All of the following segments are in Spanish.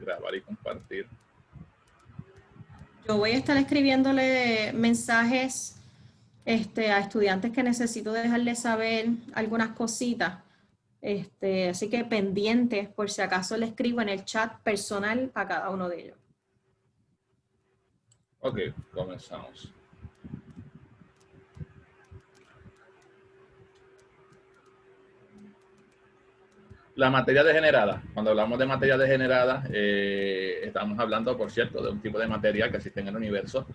grabar y compartir. Yo voy a estar escribiéndole mensajes a estudiantes que necesito dejarles saber algunas cositas. Así que pendientes por si acaso le escribo en el chat personal a cada uno de ellos. Ok, comenzamos. La materia degenerada. Cuando hablamos de materia degenerada, estamos hablando, por cierto, de un tipo de materia que existe en el universo.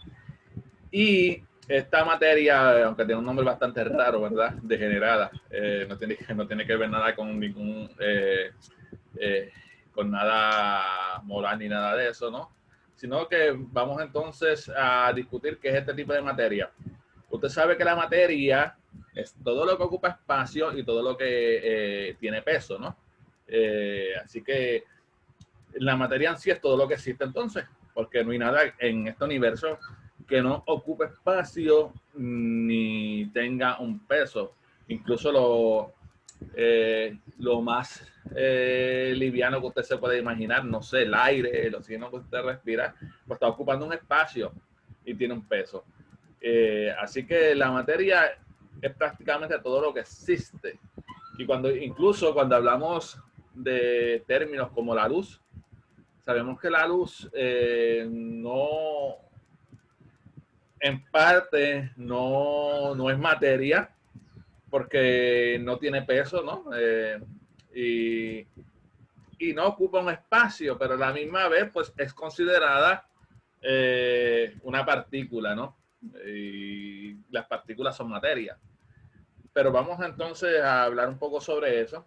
Y esta materia, aunque tiene un nombre bastante raro, ¿verdad? Degenerada, no tiene que ver nada con ningún, con nada moral ni nada de eso, ¿no? Sino que vamos entonces a discutir qué es este tipo de materia. Usted sabe que la materia es todo lo que ocupa espacio y todo lo que tiene peso, ¿no? Así que la materia en sí es todo lo que existe entonces, porque no hay nada en este universo que no ocupe espacio ni tenga un peso. Incluso lo más liviano que usted se puede imaginar, no sé, el aire, el oxígeno que usted respira, pues está ocupando un espacio y tiene un peso. Así que la materia es prácticamente todo lo que existe. Y incluso cuando hablamos de términos como la luz, sabemos que la luz no, en parte, no es materia porque no tiene peso, ¿no? Y no ocupa un espacio, pero a la misma vez, pues es considerada una partícula, ¿no? Y las partículas son materia. Pero vamos entonces a hablar un poco sobre eso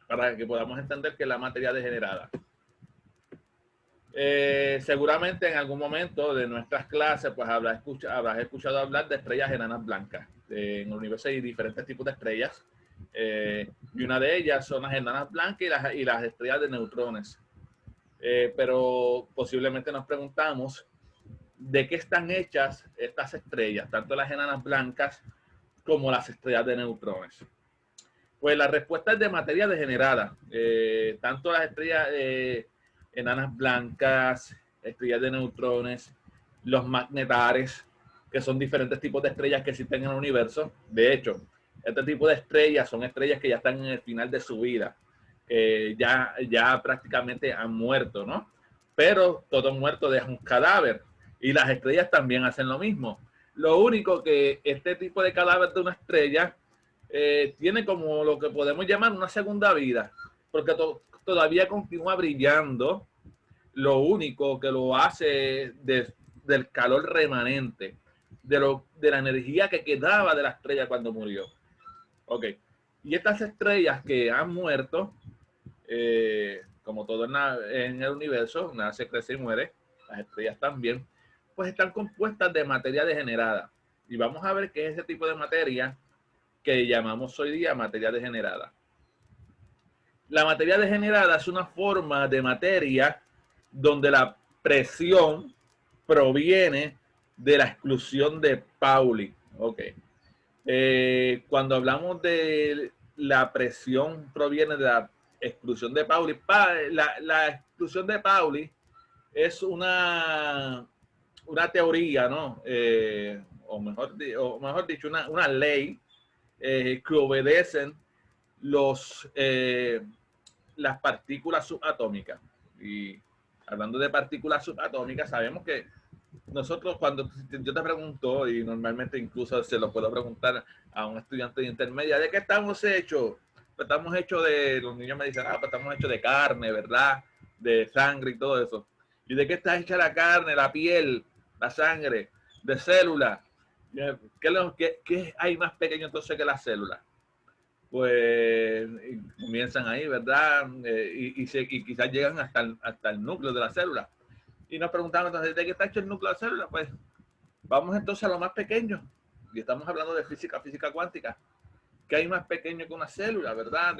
para que podamos entender qué es la materia degenerada. Seguramente en algún momento de nuestras clases pues habrás escuchado hablar de estrellas enanas blancas. En el universo hay diferentes tipos de estrellas y una de ellas son las enanas blancas y las estrellas de neutrones. Pero posiblemente nos preguntamos de qué están hechas estas estrellas, tanto las enanas blancas como las estrellas de neutrones. Pues la respuesta es de materia degenerada. Tanto las estrellas enanas blancas, estrellas de neutrones, los magnetares, que son diferentes tipos de estrellas que existen en el universo. De hecho, este tipo de estrellas son estrellas que ya están en el final de su vida, que ya prácticamente han muerto, ¿no? Pero todo muerto deja un cadáver. Y las estrellas también hacen lo mismo. Lo único que este tipo de cadáver de una estrella tiene como lo que podemos llamar una segunda vida, porque todavía continúa brillando. Lo único que lo hace del calor remanente, de la energía que quedaba de la estrella cuando murió. Ok. Y estas estrellas que han muerto, como todo en el universo, nace, crece y muere, las estrellas también, pues están compuestas de materia degenerada. Y vamos a ver qué es ese tipo de materia que llamamos hoy día materia degenerada. La materia degenerada es una forma de materia donde la presión proviene de la exclusión de Pauli. Okay. Cuando hablamos de la presión proviene de la exclusión de Pauli, la exclusión de Pauli es una teoría, ¿no? O mejor dicho, una ley que obedecen las partículas subatómicas. Y hablando de partículas subatómicas, sabemos que nosotros cuando yo te pregunto, y normalmente incluso se lo puedo preguntar a un estudiante de intermedia, ¿de qué estamos hechos? Pues estamos hechos los niños me dicen, pues estamos hechos de carne, ¿verdad? De sangre y todo eso. ¿Y de qué está hecha la carne, la piel, la sangre? De células. ¿Qué hay más pequeño entonces que las células? Pues comienzan ahí, ¿verdad? Y quizás llegan hasta el núcleo de la célula. Y nos preguntamos entonces, ¿de qué está hecho el núcleo de la célula? Pues vamos entonces a lo más pequeño. Y estamos hablando de física cuántica. ¿Qué hay más pequeño que una célula, verdad?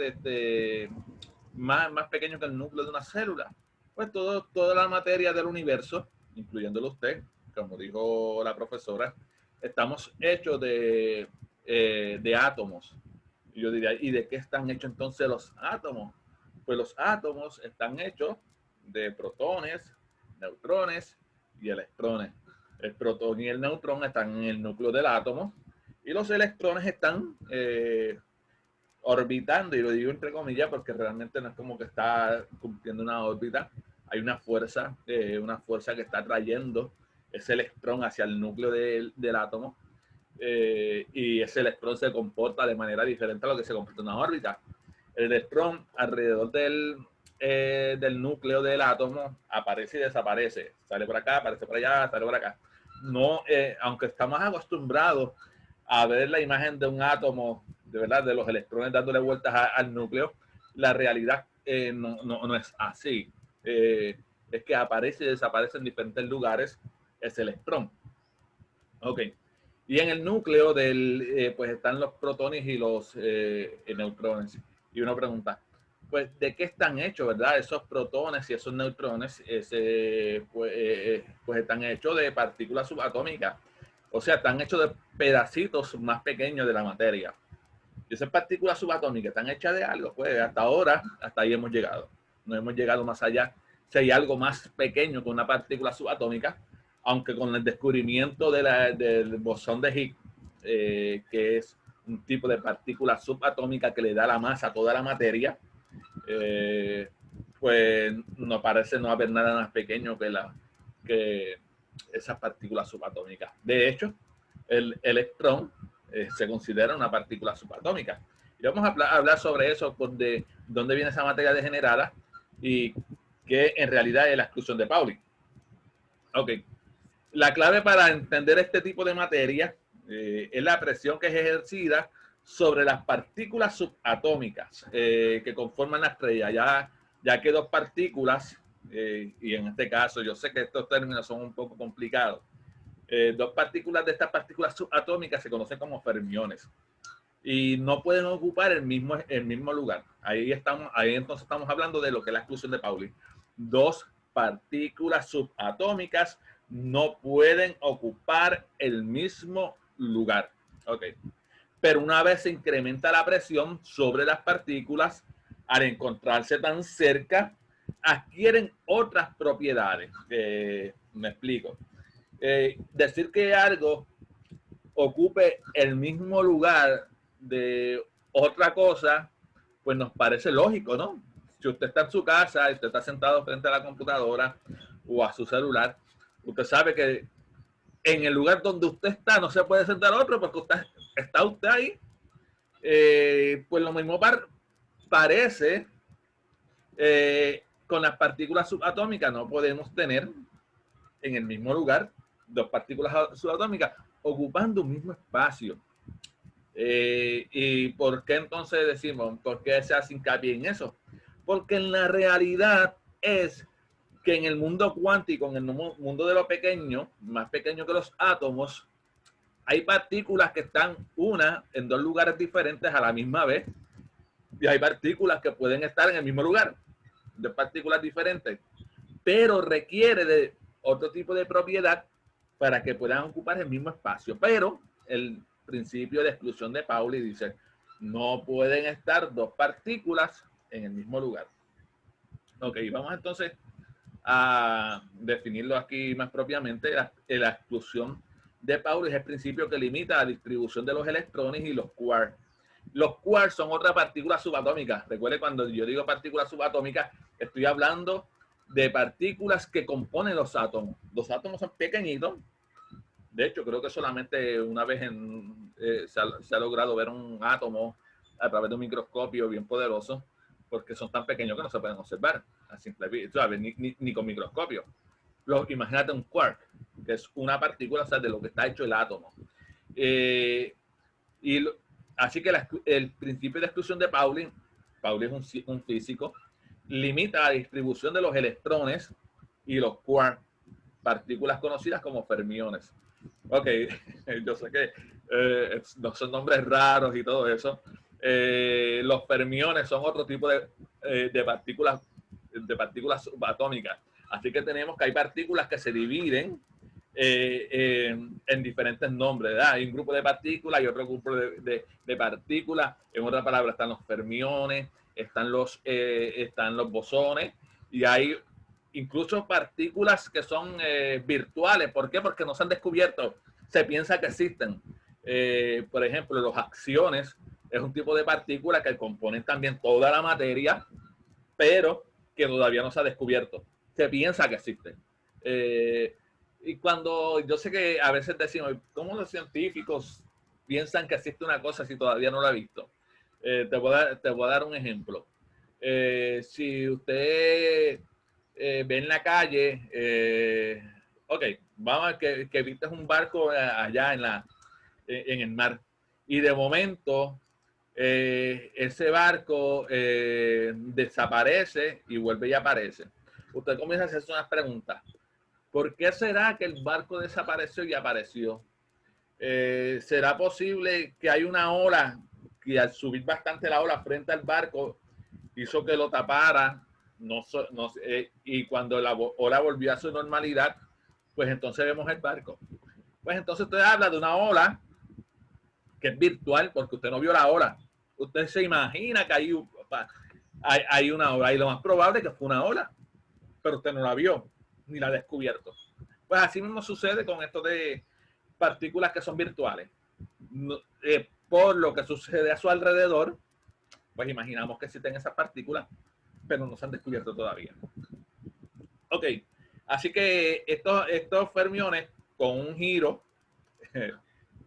Más pequeño que el núcleo de una célula. Pues toda la materia del universo, incluyéndolo usted, como dijo la profesora, estamos hechos de átomos. Y yo diría, ¿y de qué están hechos entonces los átomos? Pues los átomos están hechos de protones, neutrones y electrones. El protón y el neutrón están en el núcleo del átomo y los electrones están orbitando, y lo digo entre comillas porque realmente no es como que está cumpliendo una órbita. Hay una fuerza que está trayendo ese electrón hacia el núcleo del átomo, y ese electrón se comporta de manera diferente a lo que se comporta en una órbita. El electrón alrededor del núcleo del átomo aparece y desaparece, sale por acá, aparece por allá, sale por acá. No, aunque estamos acostumbrados a ver la imagen de un átomo, de verdad, de los electrones dándole vueltas al núcleo, la realidad no es así. Es que aparece y desaparece en diferentes lugares ese electrón. Ok. Y en el núcleo pues están los protones y los neutrones. Y uno pregunta, pues, ¿de qué están hechos, verdad? Esos protones y esos neutrones, pues están hechos de partículas subatómicas. O sea, están hechos de pedacitos más pequeños de la materia. Y esas partículas subatómicas están hechas de algo. Pues hasta ahora, hasta ahí hemos llegado. No hemos llegado más allá. Si hay algo más pequeño que una partícula subatómica, aunque con el descubrimiento del bosón de Higgs, que es un tipo de partícula subatómica que le da la masa a toda la materia, pues no parece no haber nada más pequeño que esas partículas subatómicas. De hecho, el electrón se considera una partícula subatómica. Y vamos a hablar sobre eso, de dónde viene esa materia degenerada y qué en realidad es la exclusión de Pauli. Ok. La clave para entender este tipo de materia es la presión que es ejercida sobre las partículas subatómicas que conforman la estrella, ya que dos partículas, y en este caso yo sé que estos términos son un poco complicados, dos partículas de estas partículas subatómicas se conocen como fermiones y no pueden ocupar el mismo lugar. Ahí entonces estamos hablando de lo que es la exclusión de Pauli. Dos partículas subatómicas no pueden ocupar el mismo lugar. Ok. Pero una vez se incrementa la presión sobre las partículas, al encontrarse tan cerca, adquieren otras propiedades. Me explico. Decir que algo ocupe el mismo lugar de otra cosa, pues nos parece lógico, ¿no? Si usted está en su casa y usted está sentado frente a la computadora o a su celular, usted sabe que en el lugar donde usted está no se puede sentar otro porque está usted ahí. Pues lo mismo parece con las partículas subatómicas. No podemos tener en el mismo lugar dos partículas subatómicas ocupando un mismo espacio. ¿Y por qué entonces decimos, por qué se hace hincapié en eso? Porque en la realidad es que en el mundo cuántico, en el mundo de lo pequeño, más pequeño que los átomos, hay partículas que están una en dos lugares diferentes a la misma vez, y hay partículas que pueden estar en el mismo lugar, dos partículas diferentes, pero requiere de otro tipo de propiedad para que puedan ocupar el mismo espacio. Pero el principio de exclusión de Pauli dice, no pueden estar dos partículas en el mismo lugar. Ok, vamos entonces a definirlo aquí más propiamente. La exclusión de Pauli es el principio que limita la distribución de los electrones y los quarks. Los quarks son otra partícula subatómica. Recuerde, cuando yo digo partículas subatómicas, estoy hablando de partículas que componen los átomos. Los átomos son pequeñitos. De hecho, creo que solamente una vez se ha logrado ver un átomo a través de un microscopio bien poderoso, porque son tan pequeños que no se pueden observar a simple vista, ni con microscopio. Imagínate un quark, que es una partícula, o sea, de lo que está hecho el átomo. Así que el principio de exclusión de Pauli es un físico, limita la distribución de los electrones y los quarks, partículas conocidas como fermiones. Ok, yo sé que no son nombres raros y todo eso. Los fermiones son otro tipo de partículas subatómicas. Así que tenemos que hay partículas que se dividen en diferentes nombres, ¿verdad? Hay un grupo de partículas y otro grupo de partículas. En otra palabra, están los fermiones, están los bosones, y hay incluso partículas que son virtuales. ¿Por qué? Porque no se han descubierto. Se piensa que existen. Por ejemplo, los acciones es un tipo de partícula que componen también toda la materia, pero que todavía no se ha descubierto. Se piensa que existe. Y cuando yo sé que a veces decimos, ¿cómo los científicos piensan que existe una cosa si todavía no la ha visto? Te voy a dar un ejemplo. Si usted ve en la calle, ok, vamos a que viste un barco allá en el mar y de momento ese barco desaparece y vuelve y aparece. Usted comienza a hacerse unas preguntas. ¿Por qué será que el barco desapareció y apareció? ¿Será posible que hay una ola que al subir bastante la ola frente al barco hizo que lo tapara? Y cuando la ola volvió a su normalidad, pues entonces vemos el barco. Pues entonces usted habla de una ola que es virtual porque usted no vio la ola. Usted se imagina que hay una ola y lo más probable es que fue una ola, pero usted no la vio ni la ha descubierto. Pues así mismo sucede con esto de partículas que son virtuales. Por lo que sucede a su alrededor, pues imaginamos que existen esas partículas, pero no se han descubierto todavía. Ok, así que estos fermiones con un giro,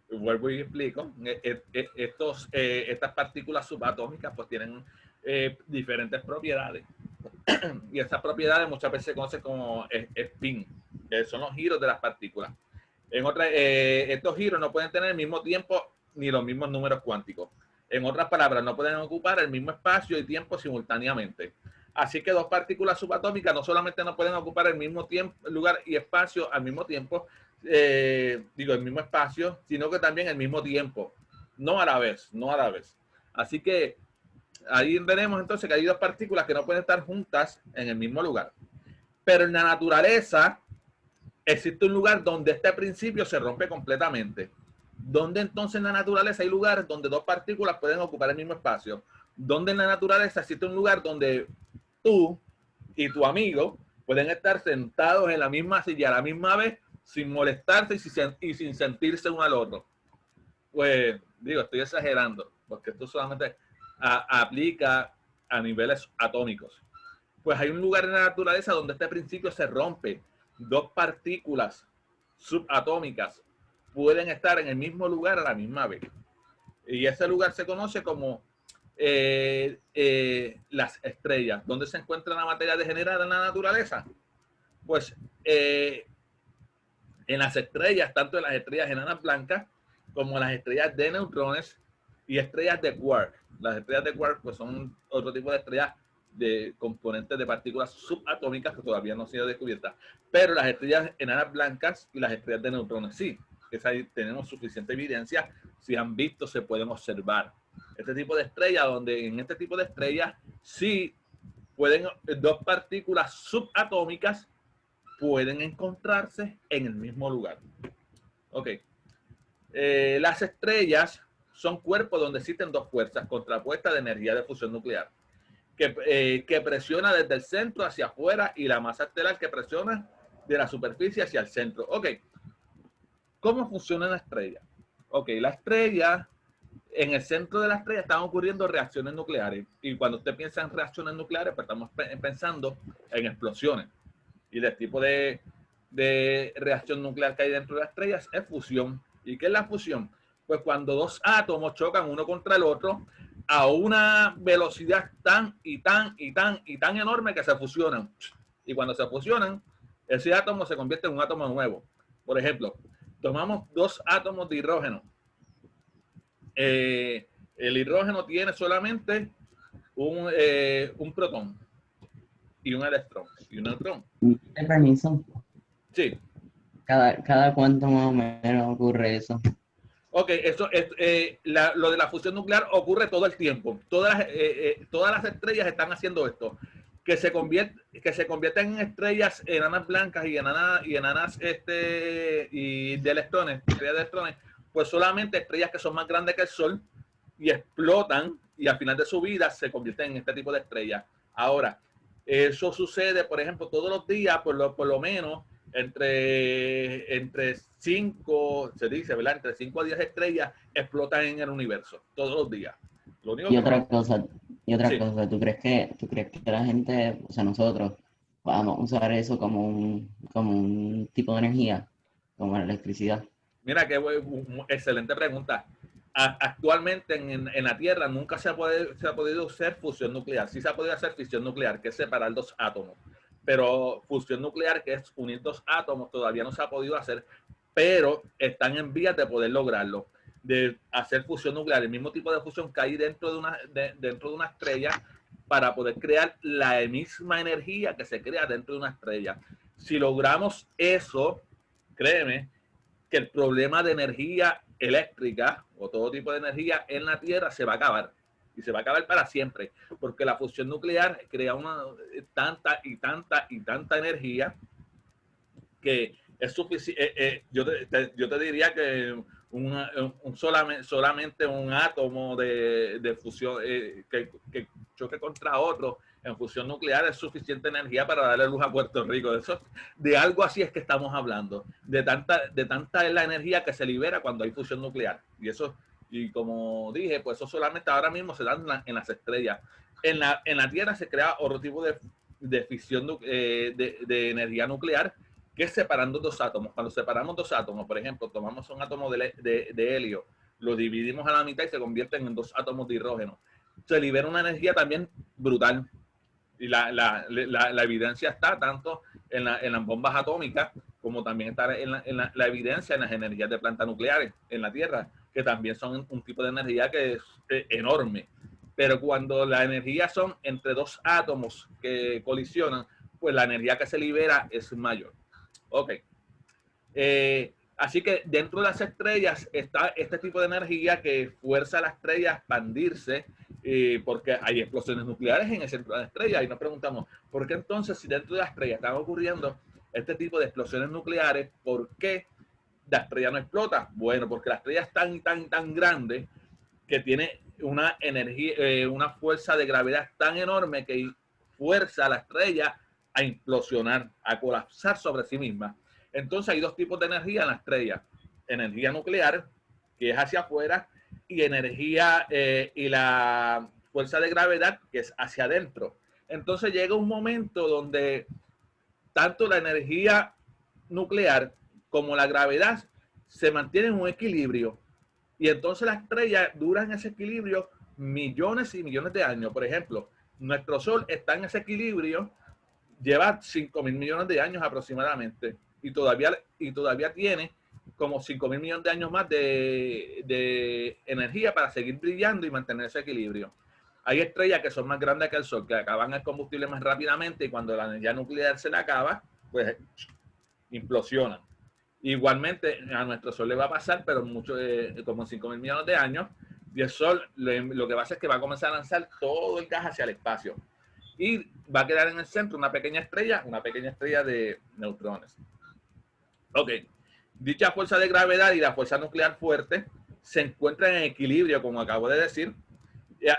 vuelvo y explico, estas partículas subatómicas pues tienen diferentes propiedades. Y esas propiedades muchas veces se conocen como spin, que son los giros de las partículas. Estos giros no pueden tener el mismo tiempo ni los mismos números cuánticos. En otras palabras, no pueden ocupar el mismo espacio y tiempo simultáneamente. Así que dos partículas subatómicas no solamente no pueden ocupar el mismo tiempo, lugar y espacio al mismo tiempo, el mismo espacio, sino que también el mismo tiempo. No a la vez. Así que ahí veremos entonces que hay dos partículas que no pueden estar juntas en el mismo lugar. Pero en la naturaleza existe un lugar donde este principio se rompe completamente. ¿Dónde entonces en la naturaleza hay lugares donde dos partículas pueden ocupar el mismo espacio? ¿Dónde en la naturaleza existe un lugar donde tú y tu amigo pueden estar sentados en la misma silla a la misma vez sin molestarse y sin sentirse uno al otro? Pues estoy exagerando, porque esto solamente aplica a niveles atómicos. Pues hay un lugar en la naturaleza donde este principio se rompe. Dos partículas subatómicas pueden estar en el mismo lugar a la misma vez. Y ese lugar se conoce como las estrellas. ¿Dónde se encuentra la materia degenerada en la naturaleza? Pues en las estrellas, tanto en las estrellas enanas blancas como en las estrellas de neutrones y estrellas de quark. Las estrellas de quark pues, son otro tipo de estrellas de componentes de partículas subatómicas que todavía no han sido descubiertas. Pero las estrellas enanas blancas y las estrellas de neutrones sí. Ahí tenemos suficiente evidencia. Si han visto, se pueden observar. Este tipo de estrellas, donde en este tipo de estrellas sí pueden, dos partículas subatómicas pueden encontrarse en el mismo lugar. Ok. Las estrellas son cuerpos donde existen dos fuerzas contrapuestas de energía de fusión nuclear, que presiona desde el centro hacia afuera y la masa estelar que presiona de la superficie hacia el centro. Ok. ¿Cómo funciona la estrella? Ok, la estrella, en el centro de la estrella están ocurriendo reacciones nucleares. Y cuando usted piensa en reacciones nucleares, pues estamos pensando en explosiones. Y el tipo de reacción nuclear que hay dentro de las estrellas es fusión. ¿Y qué es la fusión? Pues cuando dos átomos chocan uno contra el otro a una velocidad tan enorme que se fusionan. Y cuando se fusionan, ese átomo se convierte en un átomo nuevo. Por ejemplo, tomamos dos átomos de hidrógeno. El hidrógeno tiene solamente un protón y un electrón y un neutrón. Permiso. Sí. ¿Cada cuánto más o menos ocurre eso? Ok, lo de la fusión nuclear ocurre todo el tiempo. Todas las estrellas están haciendo esto. Que se convierten en estrellas enanas blancas y enanas y de electrones, estrellas de electrones, pues solamente estrellas que son más grandes que el Sol y explotan y al final de su vida se convierten en este tipo de estrellas. Ahora, Eso sucede, por ejemplo, todos los días, por lo menos, entre 5, se dice, ¿verdad? Entre 5 a 10 estrellas explotan en el universo, todos los días. Lo único Y que otra cosa, sí. ¿tú crees que la gente, o sea, nosotros, vamos a usar eso como un tipo de energía, como la electricidad? Mira, qué excelente pregunta. Actualmente en la Tierra nunca se ha podido hacer fusión nuclear. Sí se ha podido hacer fisión nuclear, que es separar dos átomos. Pero fusión nuclear, que es unir dos átomos, todavía no se ha podido hacer, pero están en vías de poder lograrlo. De hacer fusión nuclear, el mismo tipo de fusión que hay dentro de una estrella, para poder crear la misma energía que se crea dentro de una estrella. Si logramos eso, créeme, que el problema de energía eléctrica o todo tipo de energía en la Tierra se va a acabar. Y se va a acabar para siempre. Porque la fusión nuclear crea tanta y tanta y tanta energía que es suficiente. Yo te diría que solamente un átomo de fusión que choque contra otro en fusión nuclear es suficiente energía para darle luz a Puerto Rico. De algo así es que estamos hablando. De tanta es la energía que se libera cuando hay fusión nuclear. Y como dije, pues eso solamente ahora mismo se da en las estrellas. En la Tierra se crea otro tipo de fisión de energía nuclear, que es separando dos átomos. Cuando separamos dos átomos, por ejemplo, tomamos un átomo de helio, lo dividimos a la mitad y se convierten en dos átomos de hidrógeno. Se libera una energía también brutal. Y la evidencia está tanto en las bombas atómicas, como también está en la evidencia en las energías de plantas nucleares en la Tierra, que también son un tipo de energía que es enorme. Pero cuando la energía son entre dos átomos que colisionan, pues la energía que se libera es mayor. Ok. Así que dentro de las estrellas está este tipo de energía que fuerza a la estrella a expandirse, porque hay explosiones nucleares en el centro de la estrella. Y nos preguntamos, ¿por qué entonces, si dentro de la estrella están ocurriendo este tipo de explosiones nucleares, por qué la estrella no explota? Bueno, porque la estrella es tan grande que tiene una energía, una fuerza de gravedad tan enorme que fuerza a la estrella a implosionar, a colapsar sobre sí misma. Entonces hay dos tipos de energía en la estrella: energía nuclear, que es hacia afuera, y energía y la fuerza de gravedad, que es hacia adentro. Entonces llega un momento donde tanto la energía nuclear como la gravedad se mantienen en un equilibrio, y entonces las estrellas duran ese equilibrio millones y millones de años. Por ejemplo, nuestro Sol está en ese equilibrio, lleva 5.000 millones de años aproximadamente, y todavía tiene como 5.000 millones de años más de energía para seguir brillando y mantener ese equilibrio. Hay estrellas que son más grandes que el Sol, que acaban el combustible más rápidamente, y cuando la energía nuclear se le acaba, pues implosionan. Igualmente a nuestro Sol le va a pasar, pero como 5.000 millones de años, y el Sol lo que va a hacer es que va a comenzar a lanzar todo el gas hacia el espacio, y va a quedar en el centro una pequeña estrella de neutrones. Ok, dicha fuerza de gravedad y la fuerza nuclear fuerte se encuentran en equilibrio, como acabo de decir,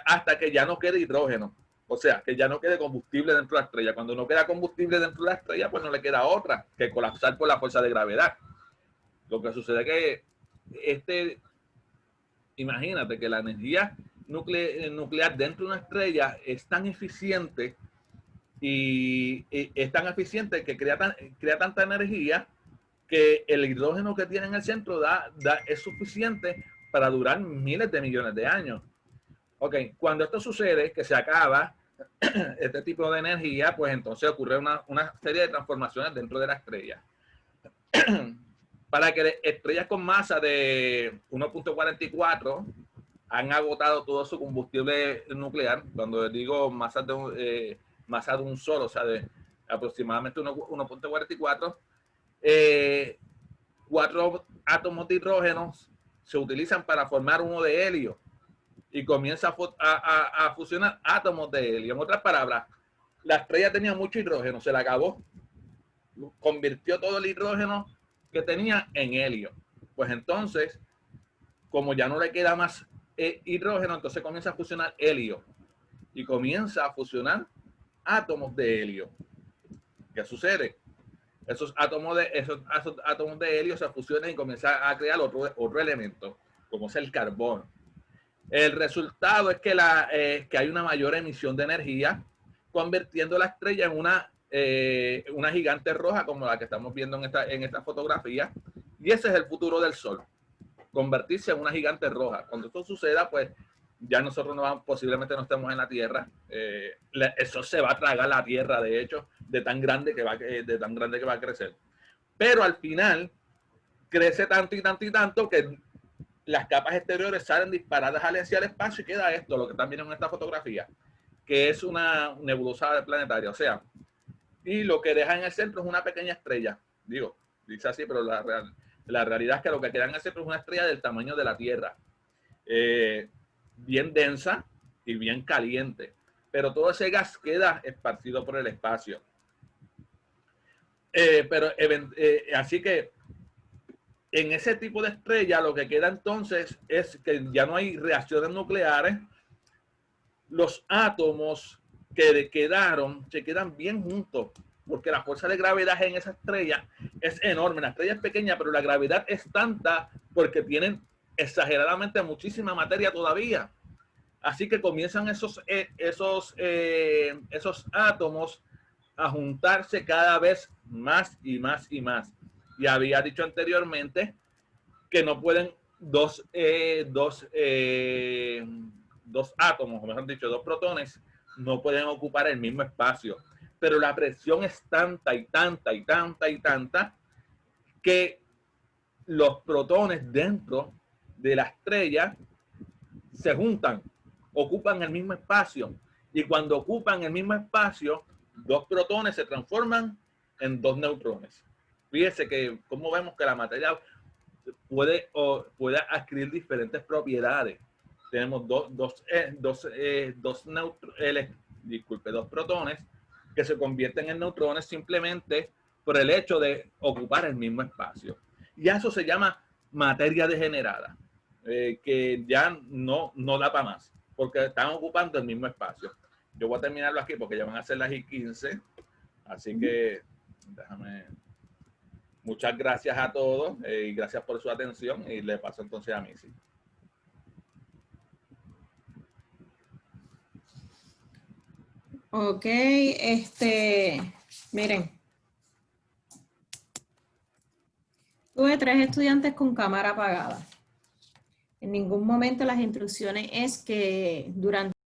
hasta que ya no quede hidrógeno. O sea, que ya no quede combustible dentro de la estrella. Cuando no queda combustible dentro de la estrella, pues no le queda otra que colapsar por la fuerza de gravedad. Lo que sucede es que imagínate que la energía nuclear dentro de una estrella es tan eficiente, y es tan eficiente que crea tanta energía, que el hidrógeno que tiene en el centro es suficiente para durar miles de millones de años. Ok, cuando esto sucede, que se acaba este tipo de energía, pues entonces ocurre una serie de transformaciones dentro de la estrella. Para que estrellas con masa de 1.44 han agotado todo su combustible nuclear, cuando digo masa de un solo, o sea, de aproximadamente 1.44, 4 átomos de hidrógeno se utilizan para formar uno de helio, y comienza a fusionar átomos de helio. En otras palabras, la estrella tenía mucho hidrógeno, se la acabó, convirtió todo el hidrógeno que tenía en helio. Pues entonces, como ya no le queda más hidrógeno, entonces comienza a fusionar helio, y comienza a fusionar átomos de helio. ¿Qué sucede? Esos átomos de helio se fusionan y comienzan a crear otro elemento, como es el carbono. El resultado es que hay una mayor emisión de energía, convirtiendo la estrella en una gigante roja como la que estamos viendo en esta fotografía. Y ese es el futuro del Sol, convertirse en una gigante roja. Cuando esto suceda, pues ya nosotros posiblemente no estemos en la Tierra. Eso se va a tragar la Tierra, de hecho, de tan grande que va a crecer. Pero al final crece tanto y tanto y tanto que las capas exteriores salen disparadas hacia el espacio y queda esto, lo que están viendo en esta fotografía, que es una nebulosa planetaria. O sea, y lo que deja en el centro es una pequeña estrella. Digo, dice así, pero la realidad es que lo que queda en el centro es una estrella del tamaño de la Tierra. Bien densa y bien caliente. Pero todo ese gas queda esparcido por el espacio. Así que en ese tipo de estrella lo que queda entonces es que ya no hay reacciones nucleares. Los átomos que quedaron se quedan bien juntos, porque la fuerza de gravedad en esa estrella es enorme. La estrella es pequeña, pero la gravedad es tanta porque tienen exageradamente muchísima materia todavía. Así que comienzan esos átomos a juntarse cada vez más y más y más. Y había dicho anteriormente que no pueden dos átomos, o mejor dicho, dos protones, no pueden ocupar el mismo espacio. Pero la presión es tanta y tanta y tanta y tanta que los protones dentro de la estrella se juntan, ocupan el mismo espacio. Y cuando ocupan el mismo espacio, dos protones se transforman en dos neutrones. Fíjense que como vemos que la materia puede adquirir diferentes propiedades. Tenemos dos protones que se convierten en neutrones simplemente por el hecho de ocupar el mismo espacio. Y eso se llama materia degenerada, que ya no da para más, porque están ocupando el mismo espacio. Yo voy a terminarlo aquí porque ya van a ser las 15, así que déjame... Muchas gracias a todos y gracias por su atención y le paso entonces a Missy. Ok, miren. Tuve 3 estudiantes con cámara apagada. En ningún momento las instrucciones es que durante